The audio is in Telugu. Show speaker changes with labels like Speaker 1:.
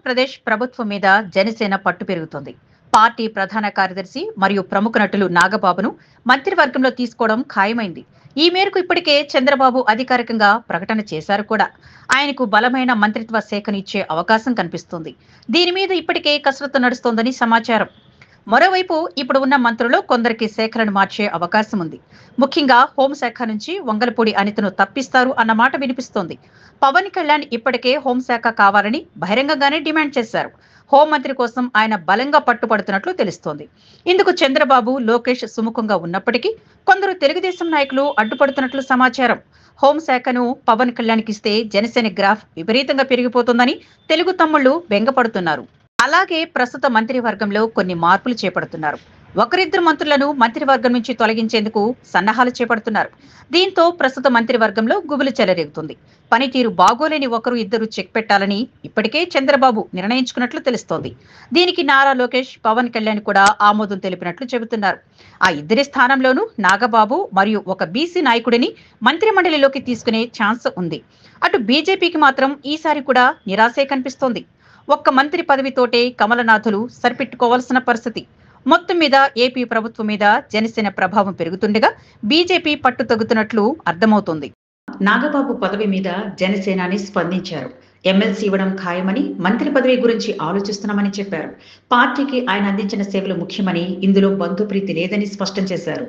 Speaker 1: ఆంధ్రప్రదేశ్ ప్రభుత్వం మీద జనసేన పట్టు పెరుగుతోంది. పార్టీ ప్రధాన కార్యదర్శి మరియు ప్రముఖ నటులు నాగబాబును మంత్రివర్గంలో తీసుకోవడం ఖాయమైంది. ఈ మేరకు ఇప్పటికే చంద్రబాబు అధికారికంగా ప్రకటన చేశారు కూడా. ఆయనకు బలమైన మంత్రిత్వ శాఖను ఇచ్చే అవకాశం కనిపిస్తుంది. దీని మీద ఇప్పటికే కసరత్తు నడుస్తోందని సమాచారం. మరోవైపు ఇప్పుడు ఉన్న మంత్రులు కొందరికి శాఖలను మార్చే అవకాశం ఉంది. ముఖ్యంగా హోంశాఖ నుంచి వంగలపూడి అనితను తప్పిస్తారు అన్న మాట వినిపిస్తోంది. పవన్ కళ్యాణ్ ఇప్పటికే హోంశాఖ కావాలని బహిరంగంగానే డిమాండ్ చేశారు. హోంమంత్రి కోసం ఆయన బలంగా పట్టుపడుతున్నట్లు తెలుస్తోంది. ఇందుకు చంద్రబాబు, లోకేష్ సుముఖంగా ఉన్నప్పటికీ కొందరు తెలుగుదేశం నాయకులు అడ్డుపడుతున్నట్లు సమాచారం. హోంశాఖను పవన్ కళ్యాణ్కి ఇస్తే జనసేన గ్రాఫ్ విపరీతంగా పెరిగిపోతుందని తెలుగు తమ్ముళ్లు బెంగపడుతున్నారు. అలాగే ప్రస్తుత మంత్రివర్గంలో కొన్ని మార్పులు చేపడుతున్నారు. ఒకరిద్దరు మంత్రులను మంత్రివర్గం నుంచి తొలగించేందుకు సన్నాహాలు చేపడుతున్నారు. దీంతో ప్రస్తుత మంత్రివర్గంలో గుబులు చెలరేగుతుంది. పనితీరు బాగోలేని ఒకరు ఇద్దరు చెక్ పెట్టాలని ఇప్పటికే చంద్రబాబు నిర్ణయించుకున్నట్లు తెలుస్తోంది. దీనికి నారా లోకేష్, పవన్ కళ్యాణ్ కూడా ఆమోదం తెలిపినట్లు చెబుతున్నారు. ఆ ఇద్దరి స్థానంలోనూ నాగబాబు మరియు ఒక బీసీ నాయకుడిని మంత్రిమండలిలోకి తీసుకునే ఛాన్స్ ఉంది. అటు బీజేపీకి మాత్రం ఈసారి కూడా నిరాశే కనిపిస్తోంది. ఒక్క మంత్రి పదవితోటే కమలనాథులు సరిపెట్టుకోవాల్సిన పరిస్థితి. మొత్తం మీద ఏపీ ప్రభుత్వం మీద జనసేన ప్రభావం పెరుగుతుండగా బీజేపీ పట్టు తగ్గుతున్నట్లు అర్థమవుతోంది. నాగబాబు పదవి మీద జనసేనాని స్పందించారు. ఎమ్మెల్సీ ఇవ్వడం ఖాయమని, మంత్రి పదవి గురించి ఆలోచిస్తున్నామని చెప్పారు. పార్టీకి ఆయన అందించిన సేవలు ముఖ్యమని, ఇందులో బంధుప్రీతి లేదని స్పష్టం చేశారు.